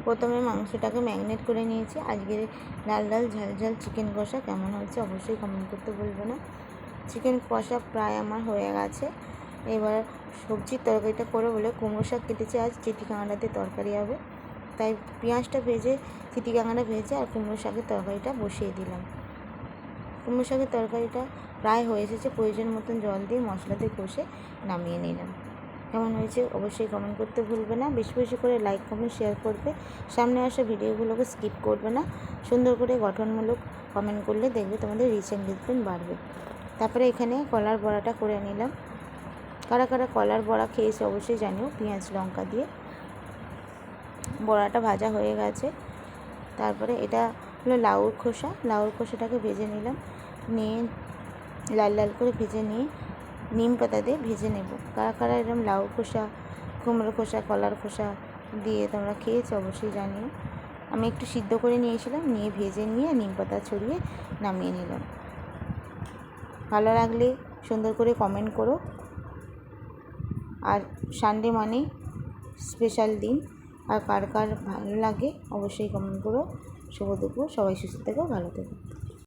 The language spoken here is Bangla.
প্রথমে মাংসটাকে ম্যারিনেট করে নিয়েছি। আজকে লাল লাল ঝাল ঝাল চিকেন কষা কেমন হয়েছে অবশ্যই কমেন্ট করতে ভুলবে না। চিকেন কষা প্রায় আমার হয়ে গেছে। এবার সবজির তরকারিটা করে বলে কুমড়ো শাক কেটেছি, আজ চিটি কাঁকড়াতে তরকারি হবে, তাই পেঁয়াজটা ভেজে চিটি কাঁকড়া ভেজে আর কুমড়ো শাকের তরকারিটা বসিয়ে দিলাম। কুমড়ো শাকের তরকারিটা প্রায় হয়ে এসেছে, প্রয়োজন মতন জল দিয়ে মশলা দিয়ে কষে নামিয়ে নিলাম। কেমন হয়েছে অবশ্যই কমেন্ট করতে ভুলবে না। বেশি বেশি করে লাইক কমেন্ট শেয়ার করবে। সামনে আসা ভিডিওগুলোকে স্কিপ করবে না। সুন্দর করে গঠনমূলক কমেন্ট করলে দেখবে তোমাদের রিচ এনগেজমেন্ট বাড়বে। তারপরে এখানে কলার বড়াটা করে নিলাম। কারা কারা কলার বড়া খেয়েছে অবশ্যই জানিও, পেঁয়াজ লঙ্কা দিয়ে। বড়াটা ভাজা হয়ে গেছে। তারপরে এটা হলো লাউর খোসা। লাউর খোসাটাকে ভেজে নিলাম, নিয়ে লাল লাল করে ভেজে নিয়ে নিম পাতা দিয়ে ভেজে নেব। কারা কারা এরকম লাউ খোসা, কুমড়ো খোসা, কলার খোসা দিয়ে তোমরা খেয়েছো অবশ্যই জানিও। আমি একটু সিদ্ধ করে নিয়েছিলাম, নিয়ে ভেজে নিয়ে নিম পাতা ছড়িয়ে নামিয়ে নিলাম। ভালো লাগলে সুন্দর করে কমেন্ট করো। আর সানডে মানে স্পেশাল দিন, আর কার কার ভালো লাগে অবশ্যই কমেন্ট করো। শুভ দুপুর, সবাই সুস্থ থেকো, ভালো থেকো।